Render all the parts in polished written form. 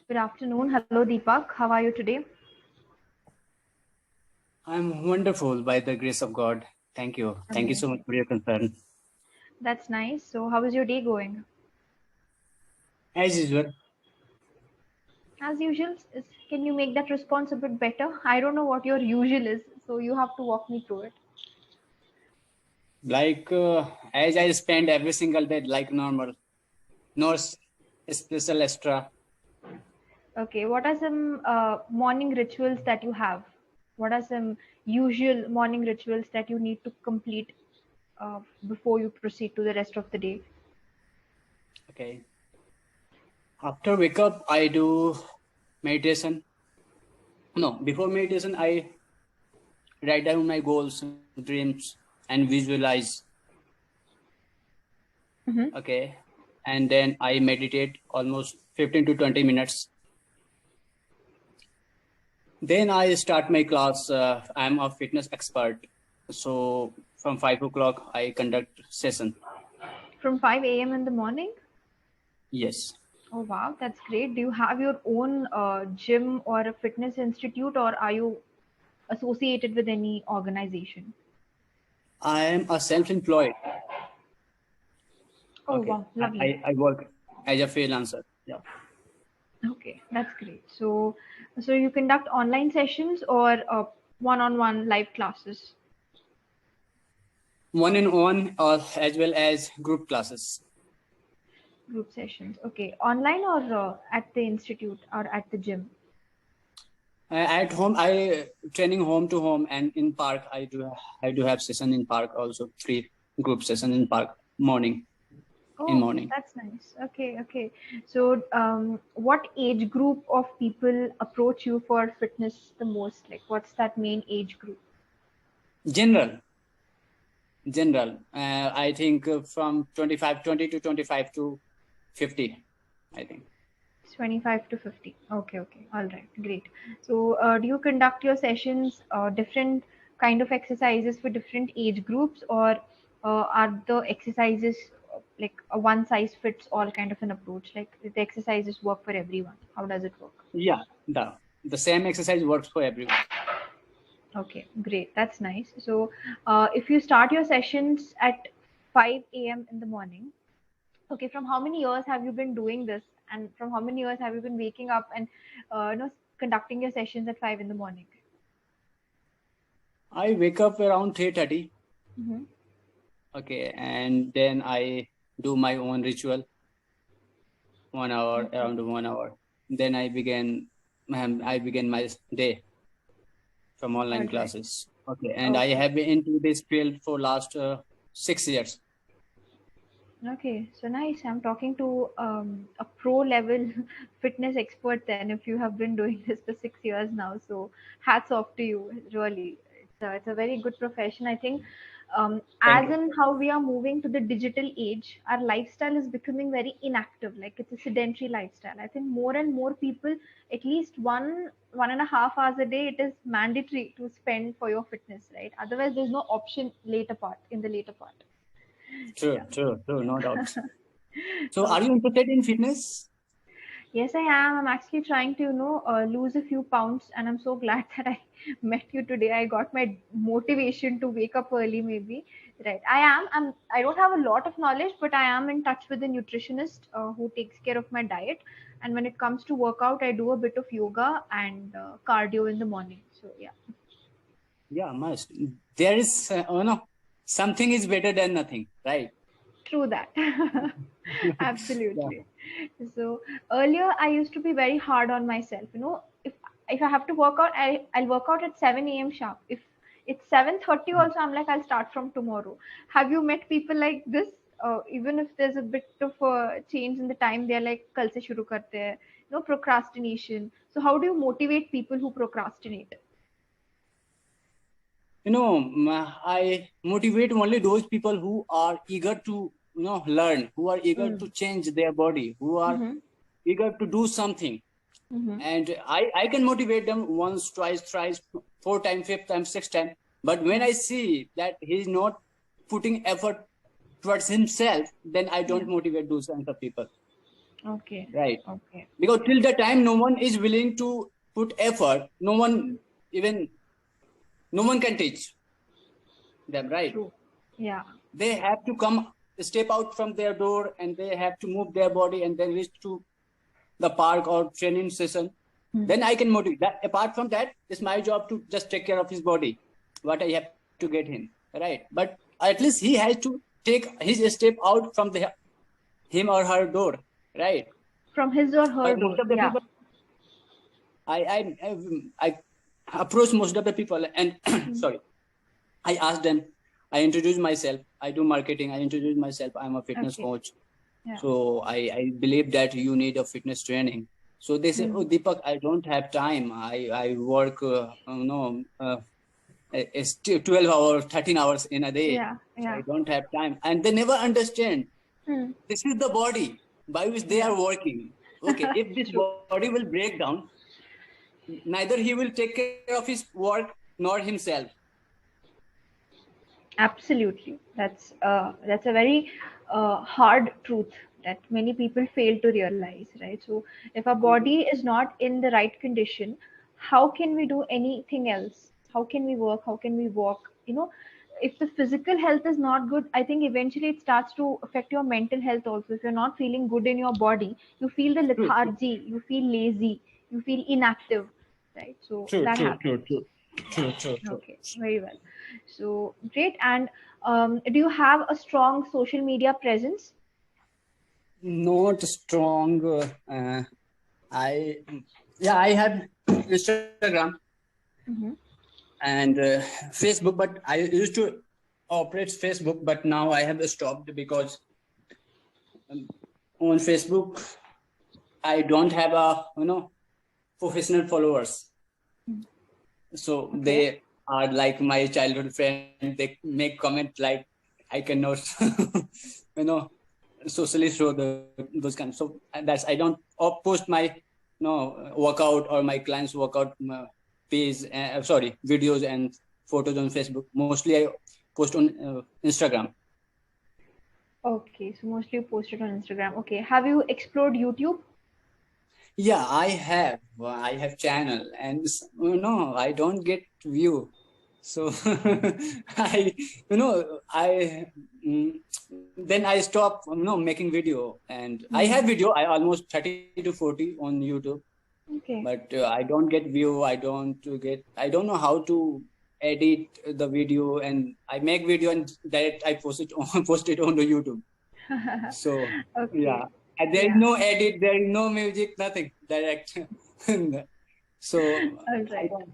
Good afternoon. Hello, Deepak. How are you today? I'm wonderful by the grace of God. Thank you. Thank you so much Amazing. for your concern. That's nice. So, how is your day going? As usual, As usual, can you make that response a bit better? I don't know what your usual is, so you have to walk me through it. like as I spend every single day like normal, no special extra. Okay, what are some morning rituals that you have? What are some usual morning rituals that you need to complete before you proceed to the rest of the day? Okay. After wake up, I do meditation. No, before meditation, I write down my goals, dreams, and visualize. Mm-hmm. Okay. And then I meditate almost 15 to 20 minutes. Then I start my class. I'm a fitness expert. So from 5 o'clock, I conduct session. From 5 a.m. in the morning? Yes, Oh, wow, that's great. Do you have your own gym or a fitness institute, or are you associated with any organization? I am a self-employed. Oh, Okay, wow, lovely. I work as a freelancer. Yeah, Okay, that's great. So you conduct online sessions or one-on-one live classes, one in one, as well as group classes. group sessions. Okay, online or at the institute or at the gym? At home, I training home to home, and in park, I do have session in park also. Three group session in park in Oh, morning. that's nice. Okay, okay. So, what age group of people approach you for fitness the most? Like, what's that main age group? General. I think from 20 to 25 to 50. I think. 25 to 50. Okay, okay. All right, great. So, do you conduct your sessions different kind of exercises for different age groups, or are the exercises like a one size fits all kind of an approach? Like the exercises work for everyone. How does it work? Yeah, the same exercise works for everyone. Okay, great. That's nice. So, if you start your sessions at 5 a.m. in the morning, okay, from how many years have you been doing this, and from how many years have you been waking up and conducting your sessions at 5 in the morning? I wake up around 3:30. Mm-hmm. Okay, and then I do my own ritual, 1 hour, Okay. around 1 hour. Then I begin my day from All online right. classes. Okay, and I Okay. have been into this field for last 6 years. Okay. So nice. I'm talking to a pro level fitness expert then if you have been doing this for 6 years now. So hats off to you. Really. It's a very good profession. I think Thank as you. in how we are moving to the digital age, our lifestyle is becoming very inactive. Like it's a sedentary lifestyle. I think more and more people, at least 1.5 hours a day, it is mandatory to spend for your fitness, right? Otherwise, there's no option later part in the later part. True, Yeah. true, true, no doubt. So, are you Okay. interested in fitness? Yes, I am. I'm actually trying to, lose a few pounds, and I'm so glad that I met you today. I got my motivation to wake up early, maybe. Right. I am. I don't have a lot of knowledge, but I am in touch with a nutritionist who takes care of my diet. And when it comes to workout, I do a bit of yoga and cardio in the morning. So yeah. Yeah, must. There is, no, something is better than nothing, right? True that. Yeah. Absolutely. So earlier I used to be very hard on myself. If I have to work out, I'll work out at 7 a.m. sharp. If it's 7:30 also, I'm like I'll start from tomorrow. Have you met people like this? Even if there's a bit of a change in the time, they're like kal se shuru karte hai. Procrastination. So how do you motivate people who procrastinate? I motivate only those people who are eager to, learn, who are eager to Mm. change their body, who are Mm-hmm. eager to do something. Mm-hmm. And I can motivate them once, twice, thrice, four times, fifth time, sixth time. But when Yeah. I see that he's not putting effort towards himself, then I Yeah. don't motivate those kinds of people. Okay. right? Okay. Because Yeah. till the time no one is willing to put effort, even no one can teach them, right? True. Yeah. They have to step out from their door, and they have to move their body and then reach to the park or training session. Hmm. Then I can motivate. That apart from that, it's my job to just take care of his body, what I have to get him, right? But at least he has to take his step out from him or her door, right? From his or her But most door. of the Yeah. people, I approach most of the people, and Hmm. sorry, I ask them, I introduce myself, I do marketing, I introduce myself, I'm a fitness Okay. coach. Yeah. So I believe that you need a fitness training. So they say, Hmm. oh, Deepak, I don't have time. I work, 12 hours, 13 hours in a day. Yeah. So Yeah. I don't have time. And they never understand Hmm. this is the body by which they Yeah. are working. Okay, if this True. body will break down, neither he will take care of his work nor himself. Absolutely. That's a very hard truth that many people fail to realize, right? So if our body is not in the right condition, how can we do anything else? How can we work? How can we walk? If the physical health is not good, I think eventually it starts to affect your mental health also. If you're not feeling good in your body, you feel the True, true, lethargy, you feel lazy, you feel inactive, right? So true, that true, happens. true, true, true, true, true. Okay, very well. So great. And do you have a strong social media presence? Not strong. I I have Instagram Mm-hmm. and Facebook, but I used to operate Facebook, but now I have stopped because on Facebook I don't have a professional followers. So Okay. they are like my childhood friend. They make comment like I cannot, you know, socially show those kind. So that's I don't post my workout or my clients workout page. Sorry, videos and photos on Facebook. Mostly I post on Instagram. Okay, so mostly you post it on Instagram. Okay. Have you explored YouTube? Yeah, I have. I have channel, and I don't get view. So I, I then I stop, making video, and I have Hmm. video. I almost 30 to 40 on YouTube, Okay. but I don't get view. I don't know how to edit the video, and I make video and direct I post it on post it on the YouTube. So yeah, Okay. and there is Yeah. no edit, there is no music, nothing direct. So All I right. don't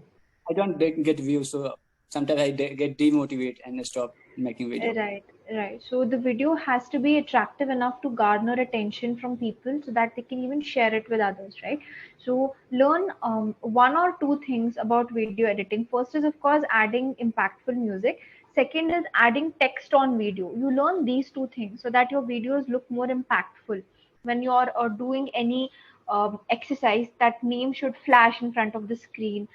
I don't get views. So sometimes I get demotivated and stop making video. Right, right. So the video has to be attractive enough to garner attention from people so that they can even share it with others, right? So learn one or two things about video editing. First is, of course, adding impactful music. Second is adding text on video. You learn these two things so that your videos look more impactful. When you're doing any exercise, that name should flash in front of the screen.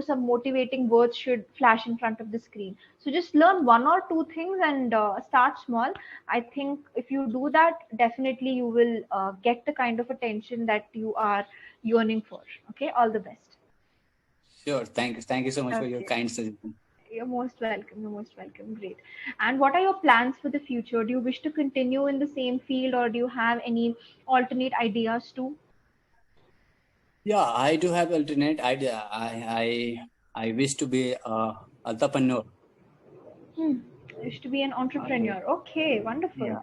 Some motivating words should flash in front of the screen. So just learn one or two things and start small. I think if you do that, definitely you will get the kind of attention that you are yearning for. Okay, all the best. Sure, thank you so much for your Okay, kind suggestion. you're most welcome. You're most welcome. Great. And what are your plans for the future? Do you wish to continue in the same field, or do you have any alternate ideas too? Yeah, I do have alternate idea. I wish to be a entrepreneur. Hmm. Wish to be an I, entrepreneur. Okay, wonderful. yeah.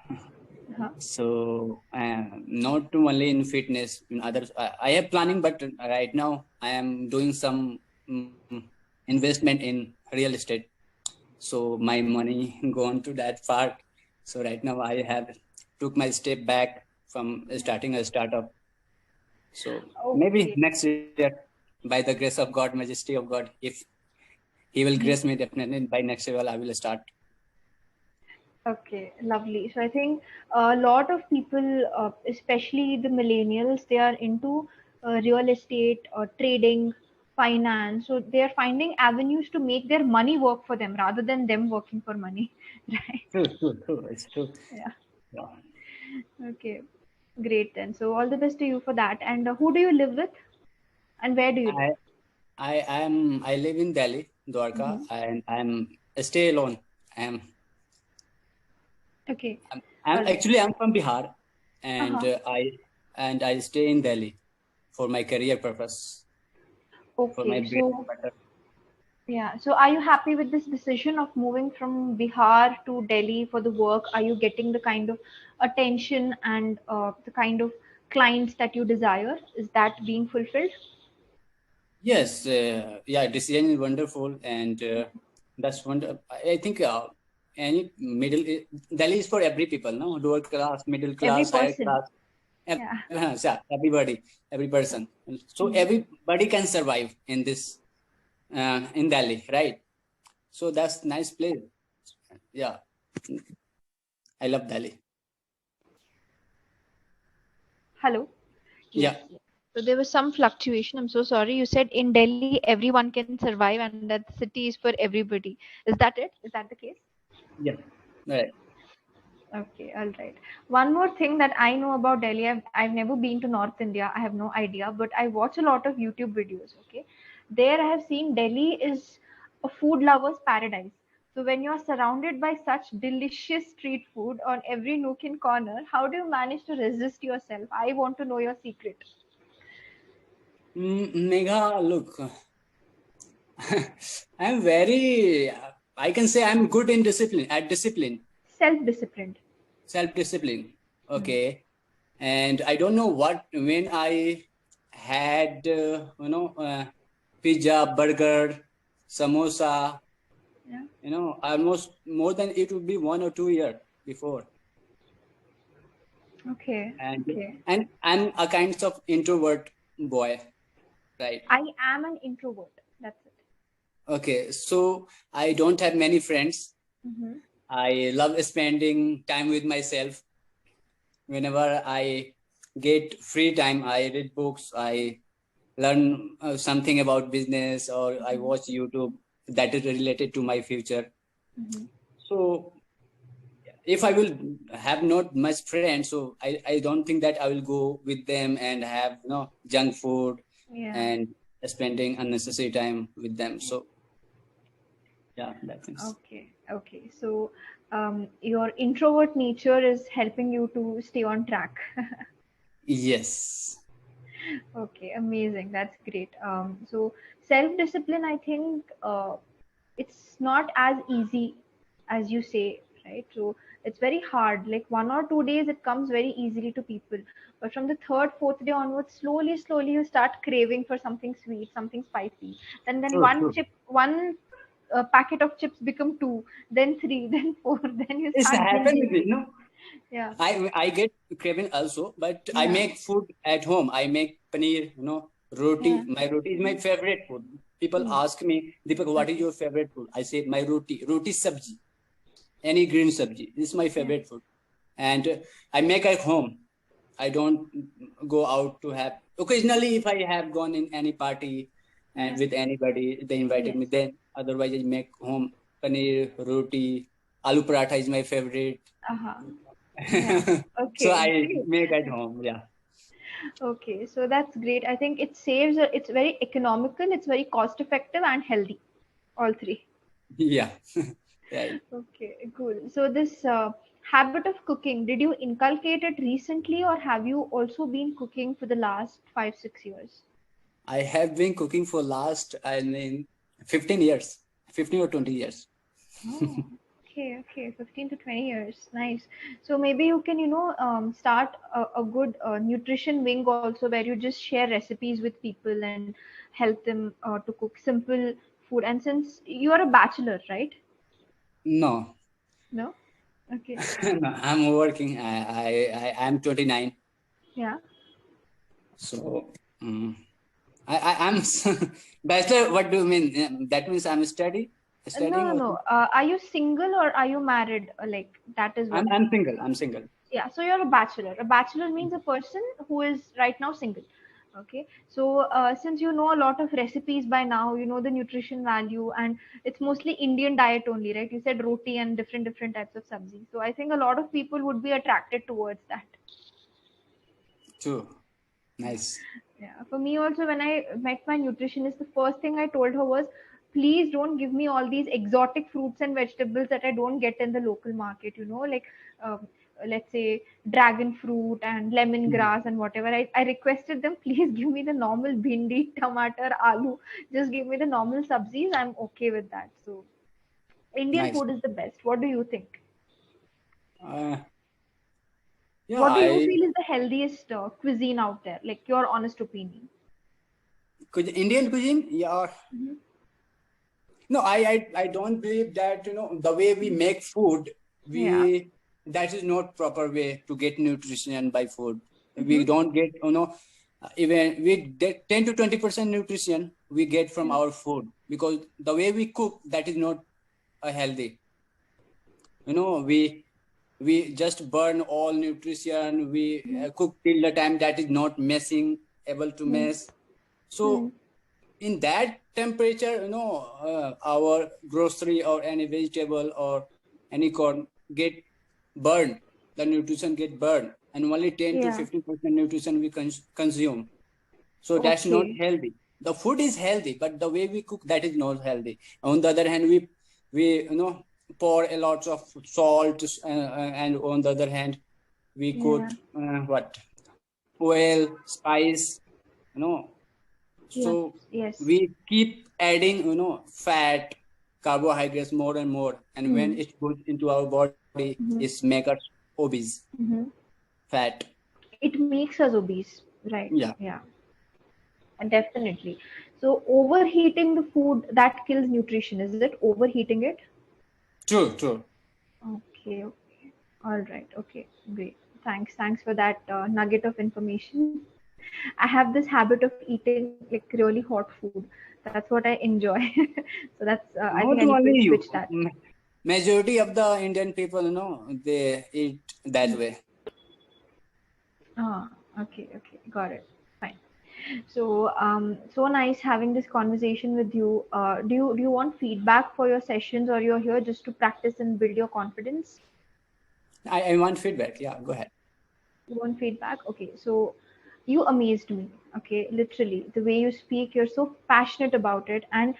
Uh-huh. So not only in fitness, in others. I have planning, but right now I am doing some investment in real estate. So my money gone to that part. So right now I have took my step back from starting a startup. So maybe Okay. next year, by the grace of God, majesty of God, if He will grace me, definitely by next year I will start. Okay, lovely. So I think a lot of people, especially the millennials, they are into real estate or trading, finance. So they are finding avenues to make their money work for them rather than them working for money, right? True, true, true. It's true. Yeah. Yeah. Okay. Great then. So all the best to you for that. And who do you live with, and where do you live? I I live in Delhi, Dwarka, Mm-hmm. and I'm stay alone. I'm Okay. I'm All right. actually I'm from Bihar, and Uh-huh. I stay in Delhi for my career purpose, for my Okay. bread and So butter. yeah. So are you happy with this decision of moving from Bihar to Delhi for the work? Are you getting the kind of attention and the kind of clients that you desire? Is that being fulfilled? Yes, yeah, decision is wonderful, and that's wonder. I think any middle Delhi is for every people, no, lower class, middle Every class, higher person. class, Yeah. yeah, everybody, every person. So Hmm. everybody can survive in this in Delhi, right? So that's nice place. Yeah, I love Delhi. Hello. Yes. Yeah, Yes. So there was some fluctuation. I'm so sorry. You said in Delhi everyone can survive and that the city is for everybody. Is that it? Is that the case? yeah, right. Okay, all right. One more thing that I know about Delhi, I've never been to North India. I have no idea, but I watch a lot of YouTube videos. Okay, there I have seen Delhi is a food lover's paradise. So when you're surrounded by such delicious street food on every nook and corner, how do you manage to resist yourself? I want to know your secret. Megha, look, I'm very. I can say I'm good in discipline. At discipline, Self-disciplined. self-discipline. Hmm. Okay, and I don't know what when I had pizza, burger, samosa, Yeah. almost more than it would be 1 or 2 years before. Okay. and Okay. and I'm a kind of introvert boy, right? I am an introvert. That's it. Okay, so I don't have many friends. Mm-hmm. I love spending time with myself. Whenever I get free time, I read books, I learn something about business, or I Mm-hmm. watch YouTube that is related to my future. Mm-hmm. So if I will have not much friends, so I don't think that I will go with them and have junk food Yeah. and spending unnecessary time with them. So yeah, that means Okay, okay. So, your introvert nature is helping you to stay on track. yes. Okay, amazing. That's great. So self-discipline, I think, it's not as easy as you say, right? So it's very hard. Like 1 or 2 days, it comes very easily to people. But from the third, fourth day onwards, slowly, slowly, you start craving for something sweet, something spicy. Then True, one true. chip, one packet of chips become two, then three, then four. Then you It's start binge happened with me. eating. Yeah, I get craving also, but I yeah, make food at home. I make paneer, roti. yeah. My roti is my favorite food. People Hmm. ask me, Deepak, what is Okay. your favorite food? I say my roti. Roti sabji. Any green sabji. This is my Yeah. favorite food. And I make at home. I don't go out to have. Occasionally, if I have gone in any party and Yeah. with anybody, they invited Yes. me. Then otherwise, I make home paneer, roti, aloo paratha is my favorite. Uh-huh. Yeah. So Okay. I Great. make at home. Yeah, Okay. So that's great. I think it saves, it's very economical, it's very cost effective and healthy. All three. yeah, right. Okay. Cool. So this habit of cooking, did you inculcate it recently or have you also been cooking for the last 5, 6 years? I have been cooking for last, I mean, 15 years, 15 or 20 years. Oh, okay, okay, 15 to 20 years. Nice. So maybe you can, start a good nutrition wing also where you just share recipes with people and help them to cook simple food. And since you are a bachelor, right? No, No? Okay. no, I'm working. I'm 29. Yeah. So I'm bachelor. What do you mean? That means I'm No, studying no, or no. something? Are you single or are you married? Like, that is what. I'm single. I'm single. Yeah, so you're a bachelor. A bachelor means a person who is right now single. Okay, so since you know a lot of recipes by now, you know the nutrition value, and it's mostly Indian diet only, right? You said roti and different types of sabzi. So I think a lot of people would be attracted towards that. True. Nice. Yeah, for me also, when I met my nutritionist, the first thing I told her was, please don't give me all these exotic fruits and vegetables that I don't get in the local market, like um, let's say dragon fruit and Mhm. lemongrass and whatever. I requested them, please give me the normal bhindi, tomato, aloo. Just give me the normal sabzis. I'm okay with that. So Indian Nice. food is the best. What do you think? Uh, yeah, What do you feel is the healthiest cuisine out there? Like your honest opinion. Indian cuisine. Yeah. Hmm. No, I don't believe that, the way we make food, Yeah. we that is not proper way to get nutrition by food. Hmm. We don't get, even we get 10 to 20% nutrition we get from our food, because the way we cook, that is not healthy. We just burn all nutrition. We cook till the time that is not messing able to Hmm. mess. Hmm. So in that temperature, our grocery or any vegetable or any corn get burned. The nutrition get burned, and only 10 to Yeah. 15% nutrition we consume. So that's not Okay. healthy. The food is healthy, but the way we cook, that is not healthy. On the other hand, we pour a lot of salt, and on the other hand, we Yeah. put what oil, spice, you know Yes. so Yes. we keep adding, fat, carbohydrates more and more. And when Hmm. it goes into our body, it Hmm. makes us obese, Hmm. fat. It makes us obese, right? Yeah, Yeah, and definitely. So overheating the food that kills nutrition. Is it overheating it? true, true. Okay. Okay. All right. Okay. Great. Thanks. Thanks for that nugget of information. I have this habit of eating like really hot food. That's what I enjoy. So I think I need to Not switch only that. you, majority of the Indian people, they eat that way. Ah, okay, okay, got it. Fine. So, so nice having this conversation with you. Do you want feedback for your sessions, or you're here just to practice and build your confidence? I want feedback. Yeah, go ahead. You want feedback? Okay, so you amazed me. Okay, literally, the way you speak, you're so passionate about it, and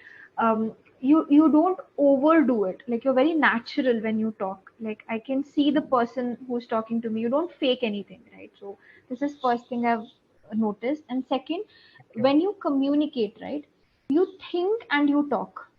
you don't overdo it. Like you're very natural when you talk. Like I can see the person who's talking to me. You don't fake anything, right? So this is first thing I've noticed. And second, Okay. when you communicate, right, you think and you talk,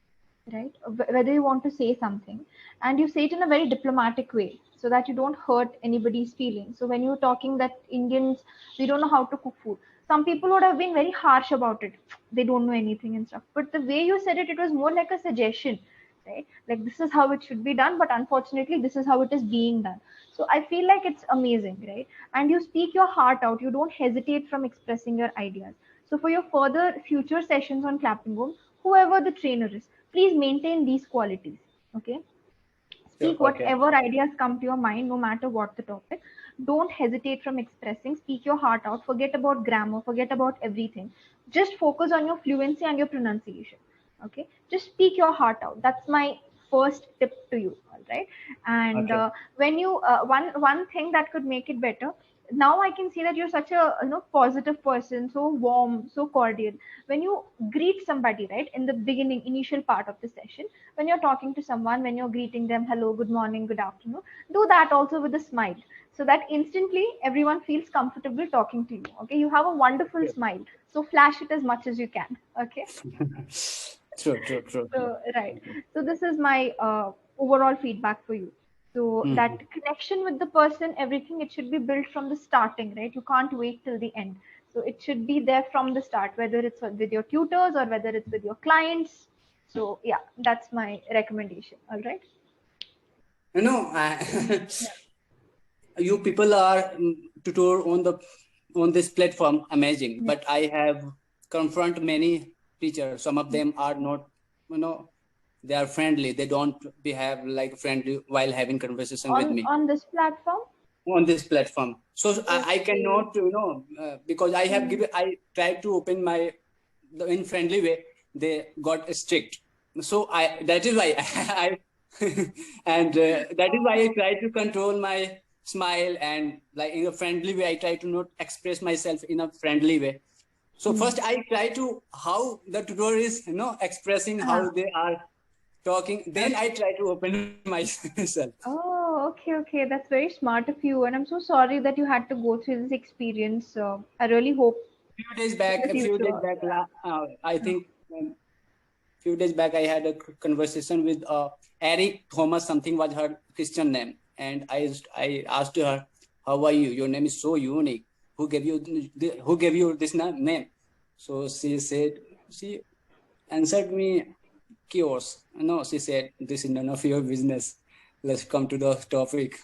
right? Whether you want to say something, and you say it in a very diplomatic way so that you don't hurt anybody's feelings. So when you're talking that Indians, we don't know how to cook food, some people would have been very harsh about it. They don't know anything and stuff. But the way you said it, it was more like a suggestion, right? Like this is how it should be done, but unfortunately, this is how it is being done. So I feel like it's amazing, right? And you speak your heart out. You don't hesitate from expressing your ideas. So for your further future sessions on Clapping, whoever the trainer is, please maintain these qualities. Okay, Sure. speak Okay. whatever ideas come to your mind, no matter what the topic. Don't hesitate from expressing. Speak your heart out. Forget about grammar, forget about everything. Just focus on your fluency and your pronunciation. Okay, just speak your heart out. That's my first tip to you. All right. And Okay. when you one thing that could make it better, now I can see that you're such a positive person, so warm, so cordial. When you greet somebody, right, in the beginning, initial part of the session, when you're talking to someone, when you're greeting them, hello, good morning, good afternoon, do that also with a smile, so that instantly everyone feels comfortable talking to you. Okay, you have a wonderful Sure. smile, so flash it as much as you can. Okay. True, true, true, true. So, right. Okay. So this is my overall feedback for you. So Mhm. that connection with the person, everything, it should be built from the starting, right? You can't wait till the end. So it should be there from the start, whether it's with your tutors or whether it's with your clients. So yeah, that's my recommendation. All right. You know, Yeah. you people are tutor on this platform, amazing. Yeah. But I have confront many teachers. Some of them are not, you know they are friendly. They don't behave like friendly while having conversation with me On this platform. on this platform. So I Okay. cannot, because I have Mm. given, I tried to open my in friendly way. They got strict. So that is why I and that is why I try to control my smile and like in a friendly way. I try to not express myself in a friendly way. So first I try to how the tutor is, expressing how they are talking. Then I try to open myself. Oh, okay, okay. That's very smart of you. And I'm so sorry that you had to go through this experience. I really hope in the A few days future. back, I think few days back I had a conversation with Eric Thomas, something was her Christian name, and I asked her, "How are you? Your name is so unique. Who gave you this name?" So she answered me, "Chaos." No, she said, "This is none of your business. Let's come to the topic."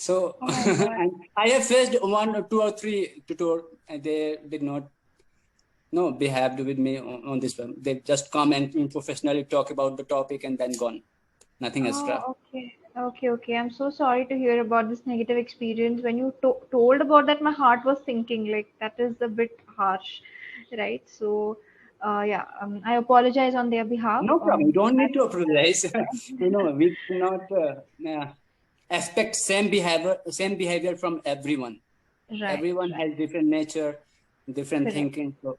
So, Oh my God. and I have faced one or two or three tutor, and they did not behaved with me on this one. They just come and professionally talk about the topic and then gone. Nothing extra. Oh, okay. Okay, okay. I'm so sorry to hear about this negative experience. When you told about that, my heart was sinking. Like, that is a bit harsh, right? So, yeah, I apologize on their behalf. No problem. You don't need to apologize. We cannot expect same behavior from everyone. Right, Everyone right. has different nature, different Correct. thinking. So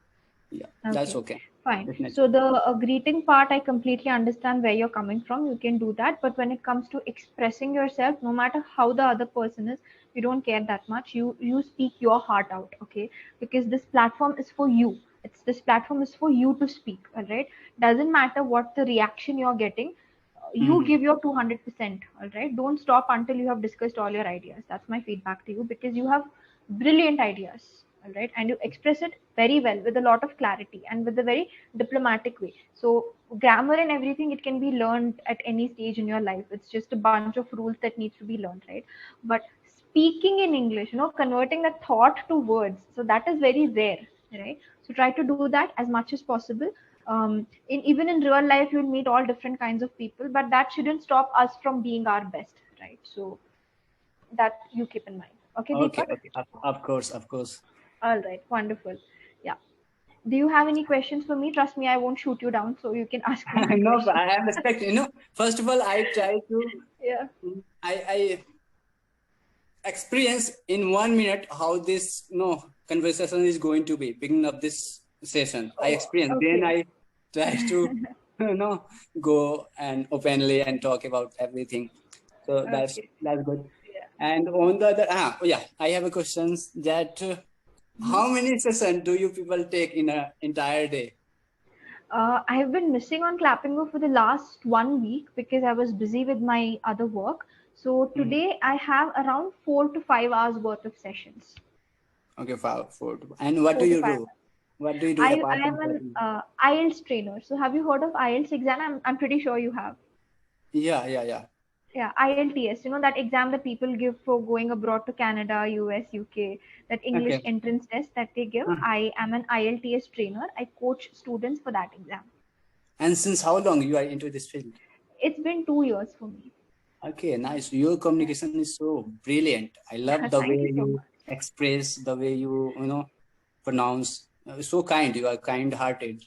yeah, that's Okay, okay. fine. Definitely. So the greeting part, I completely understand where you're coming from. You can do that. But when it comes to expressing yourself, no matter how the other person is, you don't care that much. You speak your heart out, okay? Because this platform is for you. This platform is for you to speak, all right? Doesn't matter what the reaction you're getting. You Mm-hmm. give your 200%, all right? Don't stop until you have discussed all your ideas. That's my feedback to you because you have brilliant ideas, all right? And you express it very well with a lot of clarity and with a very diplomatic way. So grammar and everything, it can be learned at any stage in your life. It's just a bunch of rules that needs to be learned, right? But speaking in English, converting that thought to words, so that is very rare, right? So try to do that as much as possible. In even in real life, you'll meet all different kinds of people, but that shouldn't stop us from being our best, right? So that you keep in mind. Okay, Okay, Deepak? okay. Of course, of course. All right, wonderful. Yeah. Do you have any questions for me? Trust me, I won't shoot you down, so you can ask me any No, questions. I am expecting. First of all, I try to. Yeah. I experience in 1 minute how this conversation is going to be beginning of this session. I Oh, experience, then okay. I try to you know go and openly and talk about everything. So Okay. that's good. Yeah. And on the other yeah, I have a question that Mhm. how many sessions do you people take in an entire day? I have been missing on Clapingo for the last 1 week because I was busy with my other work. So Mhm. today I have around 4 to 5 hours worth of sessions. Okay, and what do Four to you five. do? What do you do I apart am from an working? IELTS trainer. So have you heard of IELTS exam? I'm pretty sure you have. Yeah, yeah, yeah. Yeah, IELTS. That exam that people give for going abroad to Canada, US, UK. That English Okay. entrance test that they give. Mhm. I am an IELTS trainer. I coach students for that exam. And since how long you are into this field? It's been 2 years for me. Okay, nice. Your communication is so brilliant. I love the Thank way you so you much. express, the way you pronounce. So kind. You are kind-hearted.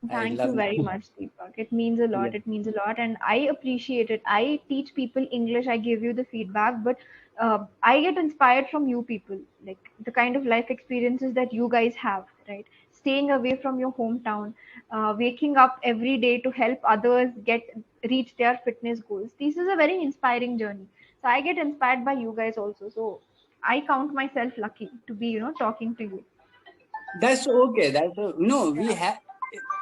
I Thank love you very it. much, Deepak. It means a Yeah. lot. It means a lot. And I appreciate it. I teach people English. I give you the feedback, but I get inspired from you people, like the kind of life experiences that you guys have, right? Staying away from your hometown, waking up every day to help others reach their fitness goals. This is a very inspiring journey. So I get inspired by you guys also. So I count myself lucky to be, talking to you. That's okay. We Yeah. have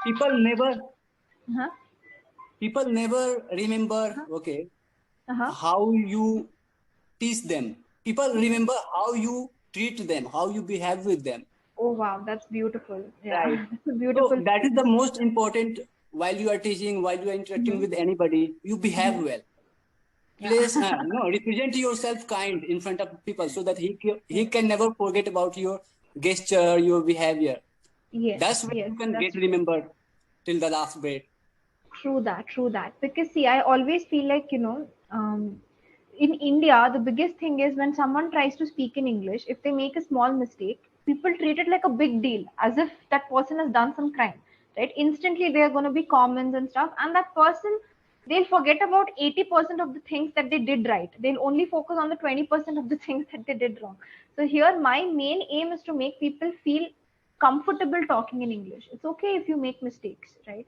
people never Uh-huh. people never remember. Uh-huh. Okay, Uh-huh. how you teach them. People remember how you treat them, how you behave with them. Oh wow, that's beautiful. Right. Yeah, it's a So beautiful that is the phrase. most important while you are teaching, while you are interacting Hmm. with anybody, you behave Hmm. well. Yeah. Place, represent yourself kind in front of people so that he can never forget about your gesture, your behavior. Yes, That's when yes, you can get that's true. remembered till the last breath. True that, true that. Because see, I always feel like, in India, the biggest thing is when someone tries to speak in English, if they make a small mistake, people treat it like a big deal, as if that person has done some crime, right? Instantly, there are going to be comments and stuff, and that person they'll forget about 80% of the things that they did right. They'll only focus on the 20% of the things that they did wrong. So here my main aim is to make people feel comfortable talking in English. It's okay if you make mistakes, right?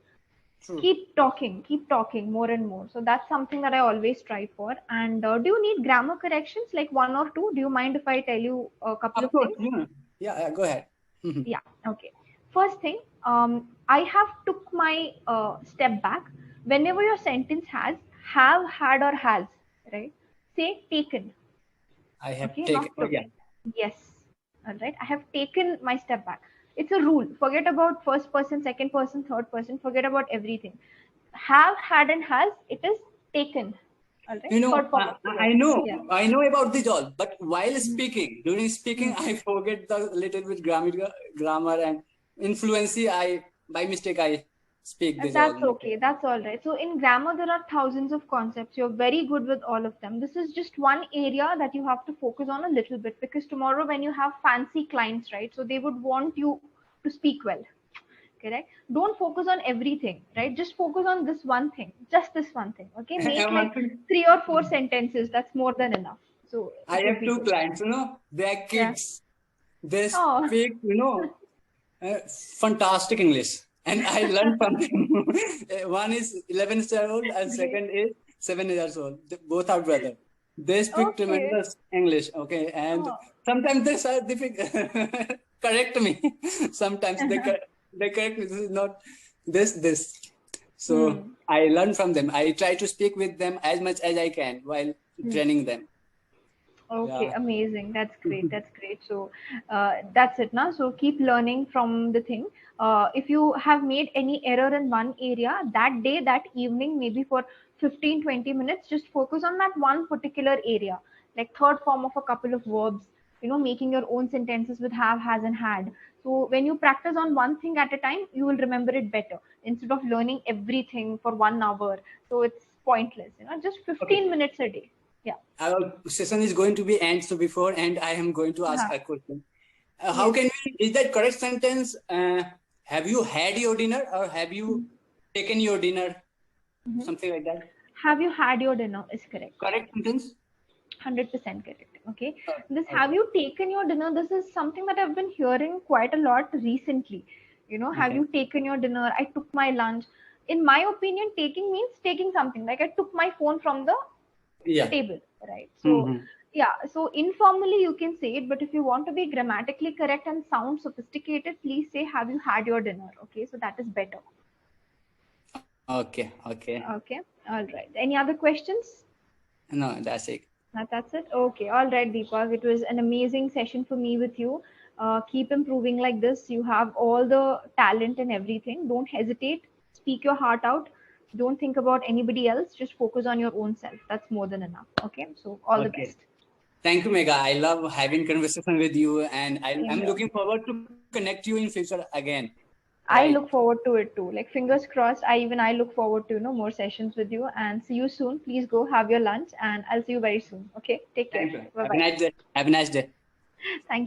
True. Keep talking more and more. So that's something that I always strive for. And do you need grammar corrections, like one or two? Do you mind if I tell you a couple Of of course. things? Yeah, go ahead. Yeah, okay. First thing, I have took my step back. Whenever your sentence has have, had, or has, right? Say taken. I have Okay, taken. not Oh took. yeah, Yes. All right. I have taken my step back. It's a rule. Forget about first person, second person, third person. Forget about everything. Have, had, and has. It is taken. All right. Third form I, of the I verb. know, Yeah. I know about this all, but while Mm, speaking, during speaking, mm. I forget the little bit grammar and influency. I by mistake I speak this all. That's okay. That's all right. So in grammar, there are thousands of concepts. You're very good with all of them. This is just one area that you have to focus on a little bit, because tomorrow when you have fancy clients, right? So they would want you to speak well. Correct? Don't focus on everything, right? Just focus on this one thing, just this one thing. Okay, make And like one thing, 3 or 4 sentences. That's more than enough. So I it would have be two good. clients. They are Yeah. kids. They Oh. speak, uh, fantastic English, and I learned from them. One is 11 years old, and Great. second is 7 years old. Both are brother. They speak Okay. tremendous English. Okay, and Oh. sometimes they say correct me. Sometimes they correct me. This is not this. So Hmm. I learn from them. I try to speak with them as much as I can while Hmm. training them. Okay, Yeah. amazing. That's great. That's great. So that's it now. So keep learning from the thing. If you have made any error in one area that day, that evening, maybe for 15, 20 minutes, just focus on that one particular area, like third form of a couple of verbs, making your own sentences with have, has, and had. So when you practice on one thing at a time, you will remember it better instead of learning everything for 1 hour. So it's pointless, just Okay. 15 minutes a day. Yeah. Our session is going to be end. So before and I am going to ask Uh-huh. a question. How Yes. can we? Is that correct sentence? Have you had your dinner or have you taken your dinner? Mhm. Something like that. Have you had your dinner is correct. Correct sentence. 100% correct. Okay. This have Okay. you taken your dinner? This is something that I've been hearing quite a lot recently. Have Okay. you taken your dinner? I took my lunch. In my opinion, taking means taking something. Like I took my phone from the Yeah. table, right? So, Mm-hmm. yeah. So informally you can say it, but if you want to be grammatically correct and sound sophisticated, please say, have you had your dinner? Okay. So that is better. Okay. Okay. Okay. All right. Any other questions? No, that's it. That's it. Okay. All right, Deepak. It was an amazing session for me with you. Keep improving like this. You have all the talent and everything. Don't hesitate. Speak your heart out. Don't think about anybody else. Just focus on your own self. That's more than enough. Okay. So, all the Okay. best. Thank you, Megha. I love having conversation with you, and Same I'm here. looking forward to connect you in future again. Right. I look forward to it too. Like fingers crossed. I look forward to more sessions with you. And see you soon. Please go have your lunch, and I'll see you very soon. Okay. Take care. Thank you. Bye Have a bye. nice day. Have a nice day. Thank